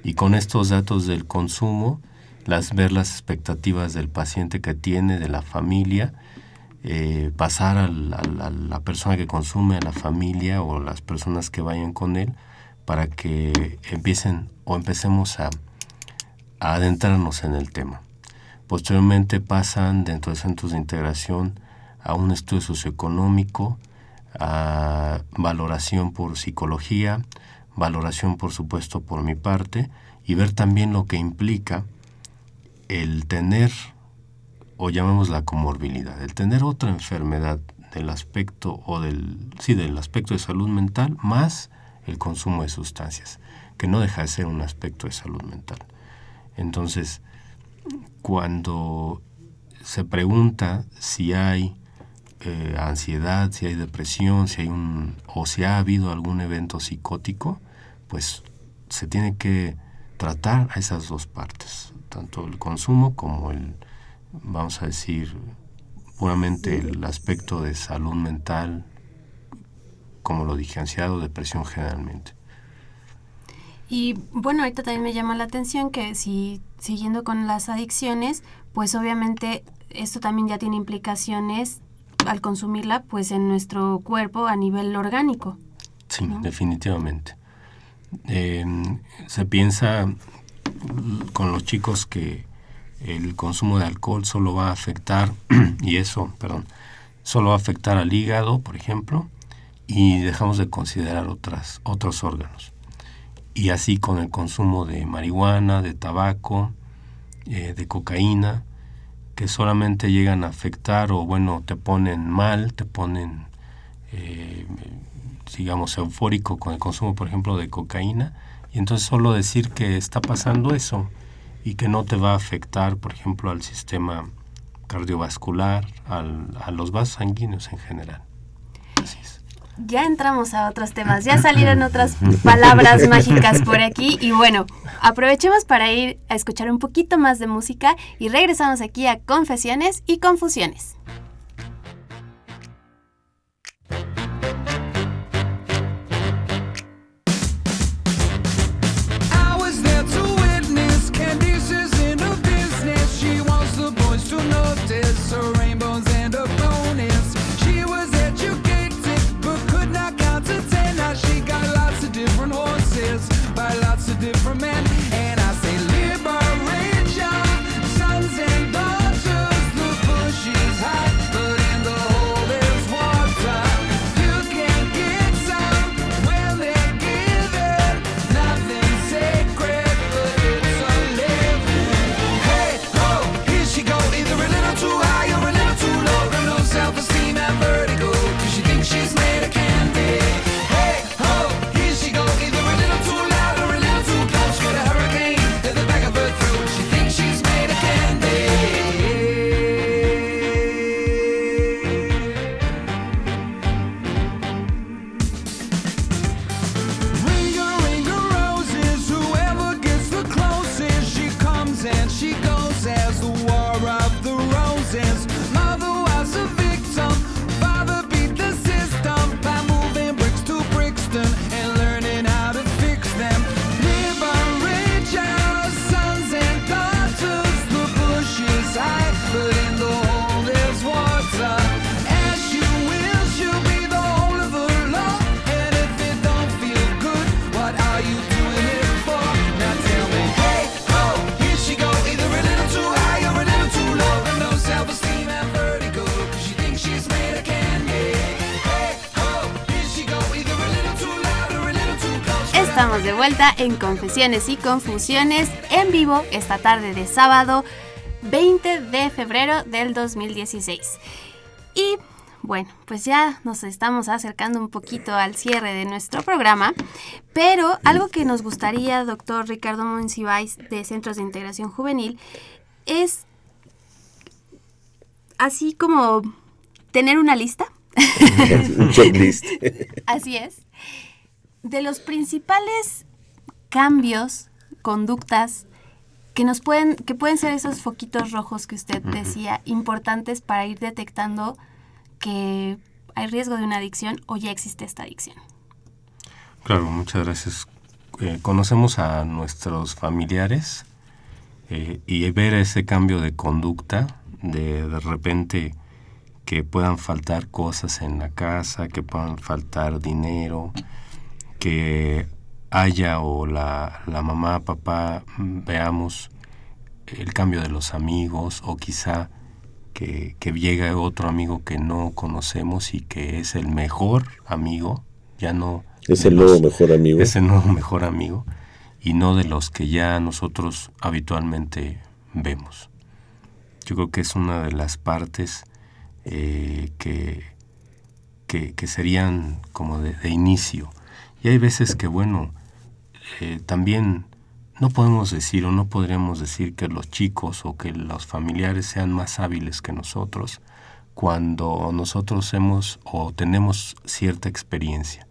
Y con estos datos del consumo, ver las expectativas del paciente que tiene, de la familia, pasar a la persona que consume, a la familia o las personas que vayan con él, para que empecemos a adentrarnos en el tema. Posteriormente pasan dentro de centros de integración a un estudio socioeconómico, a valoración por psicología, valoración por supuesto por mi parte, y ver también lo que implica el tener, o llamémosla comorbilidad, el tener otra enfermedad del aspecto del aspecto de salud mental más el consumo de sustancias, que no deja de ser un aspecto de salud mental. Entonces, cuando se pregunta si hay ansiedad, si hay depresión, si ha habido algún evento psicótico, pues se tiene que tratar a esas dos partes, tanto el consumo como vamos a decir, puramente el aspecto de salud mental, como lo dije, ansiedad o depresión generalmente. Y bueno, ahorita también me llama la atención que si siguiendo con las adicciones, pues obviamente esto también ya tiene implicaciones al consumirla, pues en nuestro cuerpo a nivel orgánico. Sí, ¿no? Definitivamente. Se piensa con los chicos que el consumo de alcohol solo va a afectar, solo va a afectar al hígado, por ejemplo, y dejamos de considerar otros órganos. Y así con el consumo de marihuana, de tabaco, de cocaína, que solamente llegan a afectar te ponen mal, te ponen, digamos, eufórico con el consumo, por ejemplo, de cocaína, y entonces solo decir que está pasando eso y que no te va a afectar, por ejemplo, al sistema cardiovascular, a los vasos sanguíneos en general. Así es. Ya entramos a otros temas, ya salieron otras palabras mágicas por aquí y bueno, aprovechemos para ir a escuchar un poquito más de música y regresamos aquí a Confesiones y Confusiones. Estamos de vuelta en Confesiones y Confusiones en vivo esta tarde de sábado 20 de febrero del 2016. Y bueno, pues ya nos estamos acercando un poquito al cierre de nuestro programa, pero algo que nos gustaría, doctor Ricardo Monsiváis de Centros de Integración Juvenil, es así como tener una lista. Un checklist. Así es. De los principales cambios, conductas que pueden ser esos foquitos rojos que usted decía, importantes para ir detectando que hay riesgo de una adicción o ya existe esta adicción. Claro, muchas gracias. Conocemos a nuestros familiares y ver ese cambio de conducta, de repente que puedan faltar cosas en la casa, que puedan faltar dinero, que haya o la mamá, papá, veamos el cambio de los amigos, o quizá que llegue otro amigo que no conocemos y que es el mejor amigo, ya no... Es el nuevo mejor amigo. Es el nuevo mejor amigo, y no de los que ya nosotros habitualmente vemos. Yo creo que es una de las partes que serían como de inicio. Y hay veces que, bueno, también no podemos decir o no podríamos decir que los chicos o que los familiares sean más hábiles que nosotros cuando nosotros hemos o tenemos cierta experiencia.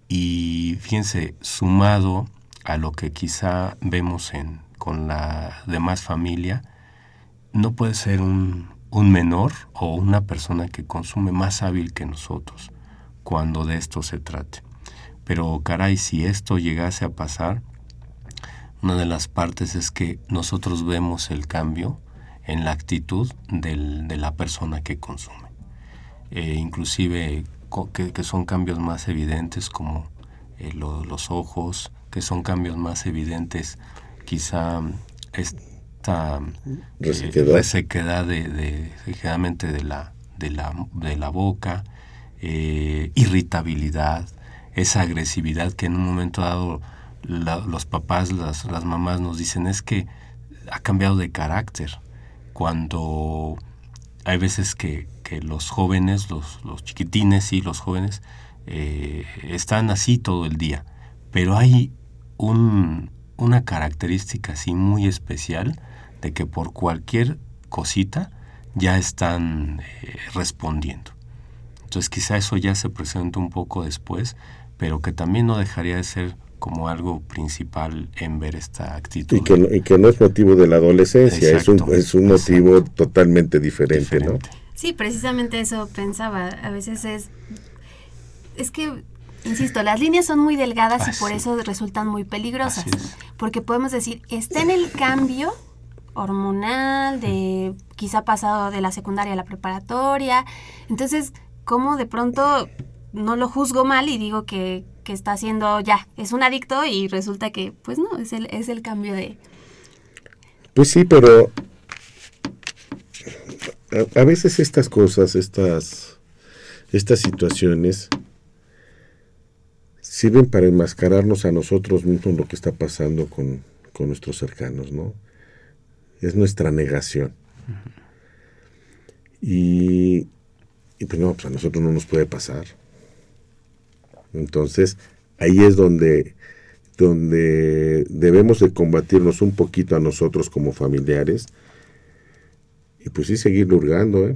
Y fíjense, sumado a lo que quizá vemos con la demás familia, no puede ser un menor o una persona que consume más hábil que nosotros cuando de esto se trate. Pero caray, si esto llegase a pasar, una de las partes es que nosotros vemos el cambio en la actitud de la persona que consume. Inclusive que son cambios más evidentes como los ojos, que son cambios más evidentes quizá esta resequedad generalmente de la boca, irritabilidad, esa agresividad que en un momento dado los papás, las mamás nos dicen es que ha cambiado de carácter, cuando hay veces que los jóvenes, los chiquitines y los jóvenes están así todo el día, pero hay una característica así muy especial de que por cualquier cosita ya están respondiendo. Entonces quizá eso ya se presenta un poco después, pero que también no dejaría de ser como algo principal en ver esta actitud. Y que no es motivo de la adolescencia, es un motivo totalmente diferente, ¿no? Sí, precisamente eso pensaba. A veces es que, insisto, las líneas son muy delgadas y por eso resultan muy peligrosas. Porque podemos decir, está en el cambio hormonal, de quizá pasado de la secundaria a la preparatoria. Entonces, ¿cómo de pronto no lo juzgo mal y digo que está haciendo es un adicto, y resulta que pues no, es el cambio de... Pues sí, pero a veces estas cosas, estas situaciones sirven para enmascararnos a nosotros mismos lo que está pasando con nuestros cercanos, ¿no? Es nuestra negación. Y pues no, pues a nosotros no nos puede pasar. Entonces, ahí es donde debemos de combatirnos un poquito a nosotros como familiares, y pues sí seguir hurgando,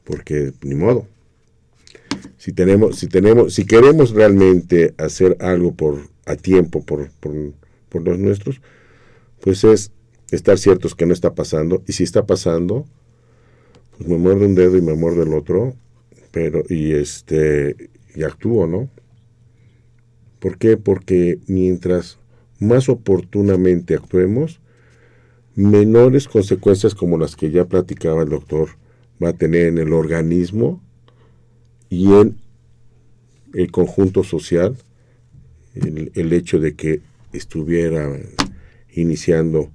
porque ni modo. Si queremos realmente hacer algo a tiempo por los nuestros, pues es estar ciertos que no está pasando, y si está pasando, pues me muerde un dedo y me muerde el otro, y actúo, ¿no? ¿Por qué? Porque mientras más oportunamente actuemos, menores consecuencias como las que ya platicaba el doctor va a tener en el organismo y en el conjunto social el hecho de que estuviera iniciando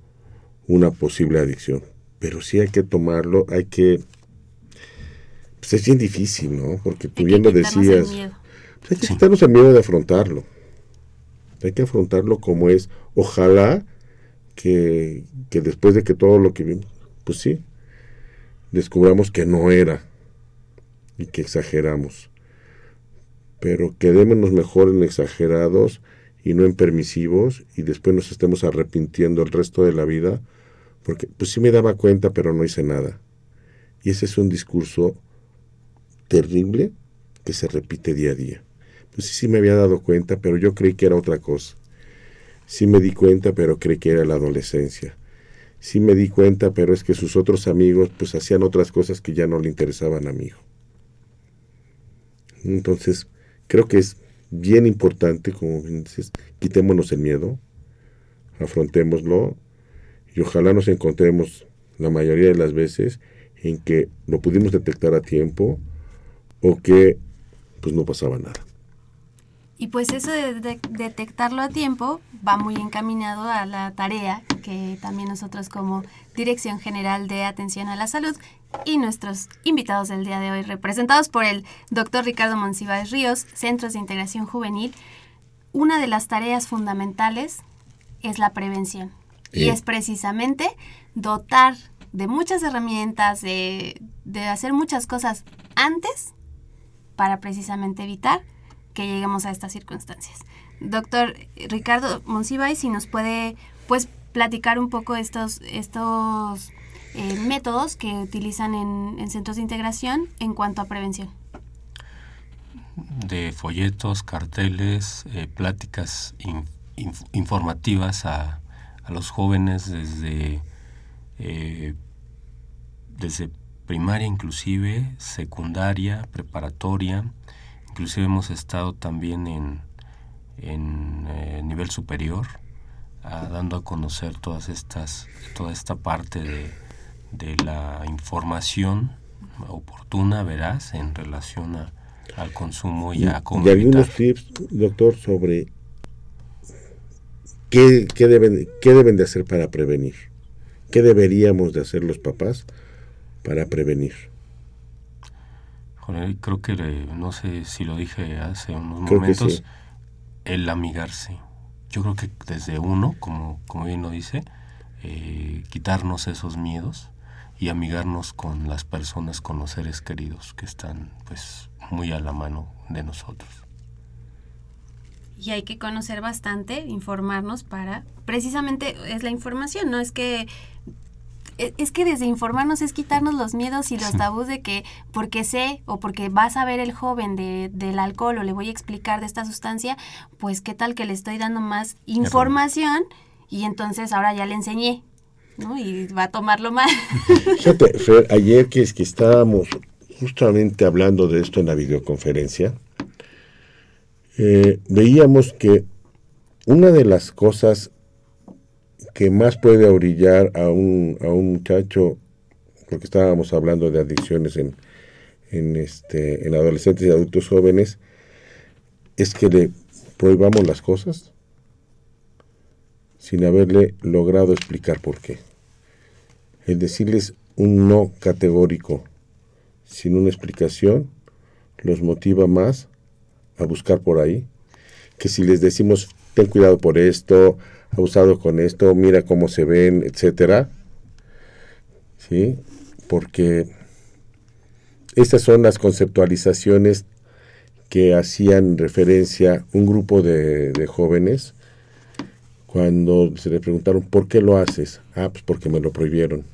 una posible adicción. Pero sí hay que tomarlo, pues es bien difícil, ¿no? Porque tú bien lo decías, pues hay que quitarnos el miedo de afrontarlo. Hay que afrontarlo como es. Ojalá que después de que todo lo que vimos, pues sí, descubramos que no era y que exageramos. Pero quedémonos mejor en exagerados y no en permisivos, y después nos estemos arrepintiendo el resto de la vida, porque pues sí me daba cuenta, pero no hice nada. Y ese es un discurso terrible que se repite día a día. Pues sí me había dado cuenta, pero yo creí que era otra cosa. Sí me di cuenta, pero creí que era la adolescencia. Sí me di cuenta, pero es que sus otros amigos pues hacían otras cosas que ya no le interesaban a mi hijo. Entonces, creo que es bien importante, como dices, quitémonos el miedo, afrontémoslo, y ojalá nos encontremos la mayoría de las veces en que lo pudimos detectar a tiempo o que pues no pasaba nada. Y pues eso de detectarlo a tiempo va muy encaminado a la tarea que también nosotros como Dirección General de Atención a la Salud y nuestros invitados del día de hoy, representados por el doctor Ricardo Monsiváis Ríos, Centros de Integración Juvenil, una de las tareas fundamentales es la prevención. Y es precisamente dotar de muchas herramientas, de hacer muchas cosas antes para precisamente evitar que lleguemos a estas circunstancias. Doctor Ricardo Monsiváis, si nos puede pues platicar un poco estos métodos que utilizan en centros de integración en cuanto a prevención. De folletos, carteles, pláticas informativas a los jóvenes desde primaria, inclusive secundaria, preparatoria. Inclusive hemos estado también en nivel superior, dando a conocer toda esta parte de la información oportuna, veraz, en relación al consumo y a cómo evitar. Y algunos tips, doctor, sobre qué deben de hacer para prevenir. ¿Qué deberíamos de hacer los papás para prevenir? Creo que, no sé si lo dije hace unos momentos, sí. El amigarse. Yo creo que desde uno, como bien lo dice, quitarnos esos miedos y amigarnos con las personas, con los seres queridos que están pues muy a la mano de nosotros. Y hay que conocer bastante, informarnos para, precisamente es la información, no es que desde informarnos es quitarnos los miedos y los tabús de que porque sé o porque vas a ver el joven del alcohol o le voy a explicar de esta sustancia, pues qué tal que le estoy dando más información y entonces ahora ya le enseñé, ¿no? Y va a tomarlo mal. Fíjate, Fer, ayer que estábamos justamente hablando de esto en la videoconferencia, veíamos que una de las cosas que más puede orillar a un muchacho, porque estábamos hablando de adicciones en adolescentes y adultos jóvenes, es que le prohibamos las cosas sin haberle logrado explicar por qué. El decirles un no categórico sin una explicación los motiva más a buscar por ahí, que si les decimos ten cuidado por esto, abusado con esto, mira cómo se ven, etcétera, ¿sí? Porque estas son las conceptualizaciones que hacían referencia un grupo de jóvenes cuando se les preguntaron ¿por qué lo haces? Pues porque me lo prohibieron.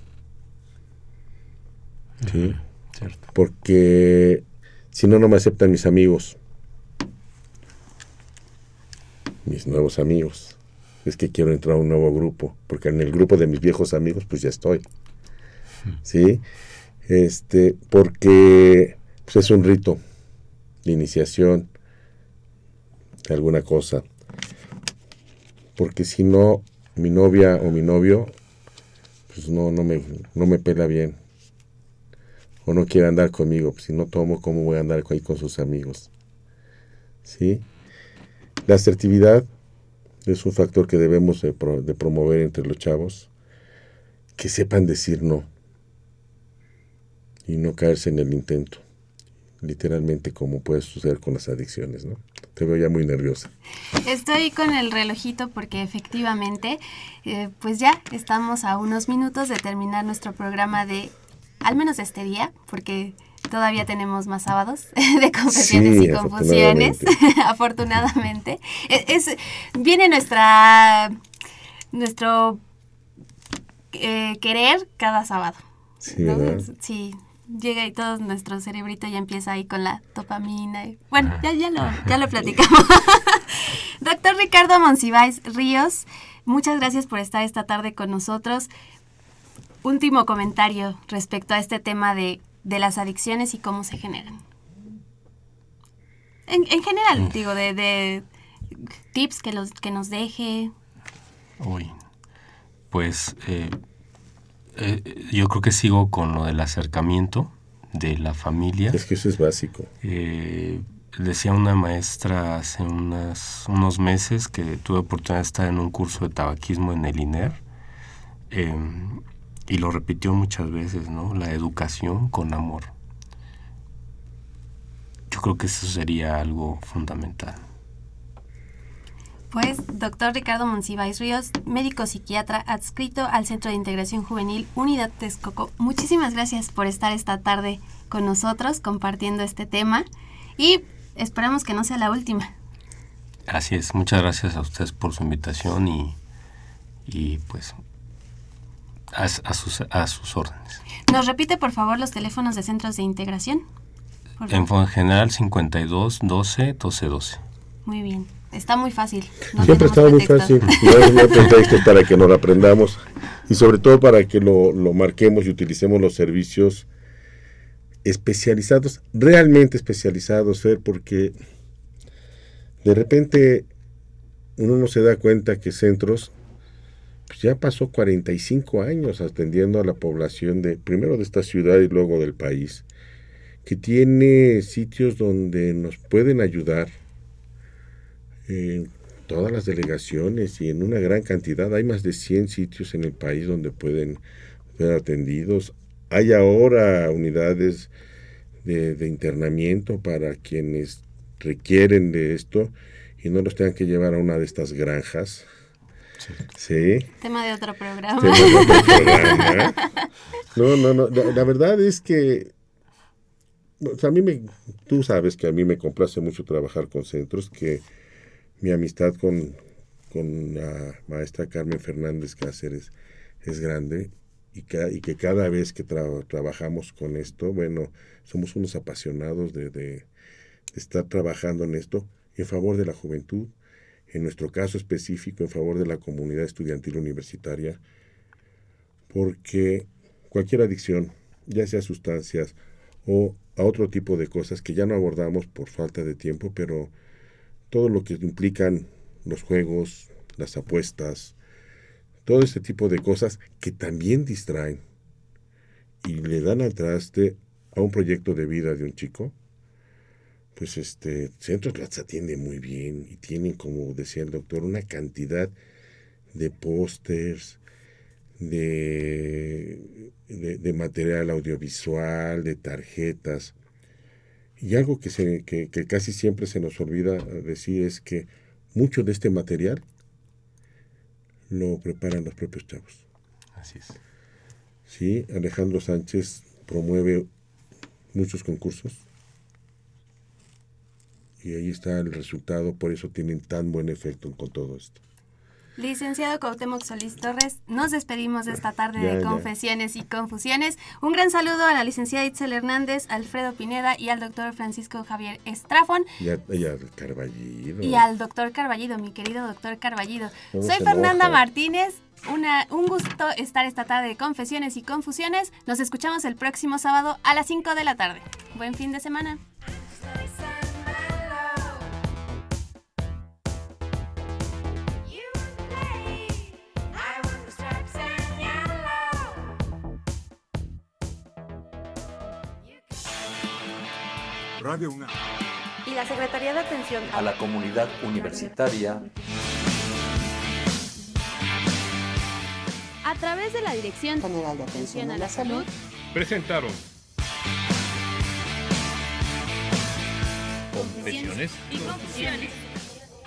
¿Sí? Cierto. Porque si no, no me aceptan mis amigos, mis nuevos amigos. Es que quiero entrar a un nuevo grupo, porque en el grupo de mis viejos amigos pues ya estoy, ¿sí? Porque pues, es un rito de iniciación de alguna cosa, porque si no, mi novia o mi novio pues no me pela bien, o no quiere andar conmigo, pues, si no tomo, ¿cómo voy a andar ahí con sus amigos? ¿Sí? La asertividad es un factor que debemos de promover entre los chavos, que sepan decir no y no caerse en el intento, literalmente como puede suceder con las adicciones, ¿no? Te veo ya muy nerviosa. Estoy con el relojito porque efectivamente, pues ya estamos a unos minutos de terminar nuestro programa al menos este día, porque todavía tenemos más sábados de confesiones y confusiones, afortunadamente. Viene nuestro querer cada sábado. Sí, ¿no? ¿verdad? Sí, llega y todo nuestro cerebrito ya empieza ahí con la dopamina. Bueno, ya lo platicamos. Doctor Ricardo Monsiváis Ríos, muchas gracias por estar esta tarde con nosotros. Último comentario respecto a este tema de las adicciones y cómo se generan. En general, digo, de tips que nos deje. Uy, pues Yo creo que sigo con lo del acercamiento de la familia. Es que eso es básico. Decía una maestra hace unos meses que tuve oportunidad de estar en un curso de tabaquismo en el INER, y lo repitió muchas veces, ¿no? La educación con amor. Yo creo que eso sería algo fundamental. Pues, doctor Ricardo Monsiváis Ríos, médico psiquiatra adscrito al Centro de Integración Juvenil Unidad Texcoco, muchísimas gracias por estar esta tarde con nosotros compartiendo este tema y esperamos que no sea la última. Así es, muchas gracias a ustedes por su invitación y pues a sus órdenes. ¿Nos repite por favor los teléfonos de centros de integración? En general 52 12 12 12. Muy bien. Está muy fácil. No Siempre está muy fácil. No hay pretexto para que nos lo aprendamos y sobre todo para que lo marquemos y utilicemos los servicios especializados, realmente especializados, Fer, porque de repente uno no se da cuenta que centros pues ya pasó 45 años atendiendo a la población primero de esta ciudad y luego del país, que tiene sitios donde nos pueden ayudar. Todas las delegaciones y en una gran cantidad, hay más de 100 sitios en el país donde pueden ser atendidos. Hay ahora unidades de internamiento para quienes requieren de esto y no los tengan que llevar a una de estas granjas. Sí. Tema de otro programa. No. La verdad es que o sea, tú sabes que a mí me complace mucho trabajar con centros, que mi amistad con la maestra Carmen Fernández Cáceres es grande y que cada vez que trabajamos con esto, bueno, somos unos apasionados de estar trabajando en esto en favor de la juventud, en nuestro caso específico en favor de la comunidad estudiantil universitaria, porque cualquier adicción, ya sea a sustancias o a otro tipo de cosas que ya no abordamos por falta de tiempo, pero todo lo que implican los juegos, las apuestas, todo este tipo de cosas que también distraen y le dan al traste a un proyecto de vida de un chico, pues Centros las atiende muy bien y tienen, como decía el doctor, una cantidad de pósters, de material audiovisual, de tarjetas. Y algo que casi siempre se nos olvida decir es que mucho de este material lo preparan los propios chavos. Así es. Sí, Alejandro Sánchez promueve muchos concursos y ahí está el resultado, por eso tienen tan buen efecto con todo esto. Licenciado Cuauhtémoc Solís Torres, nos despedimos de esta tarde de Confesiones y Confusiones. Un gran saludo a la licenciada Itzel Hernández, Alfredo Pineda y al doctor Francisco Javier Estrafón. Y al Carballido. Y al doctor Carballido, mi querido doctor Carballido. Soy Fernanda Martínez. Un gusto estar esta tarde de Confesiones y Confusiones. Nos escuchamos el próximo sábado a las 5 de la tarde. Buen fin de semana. Radio UNAM y la Secretaría de Atención a la Comunidad Universitaria a través de la Dirección General de Atención a la Salud presentaron Confesiones y Confusiones.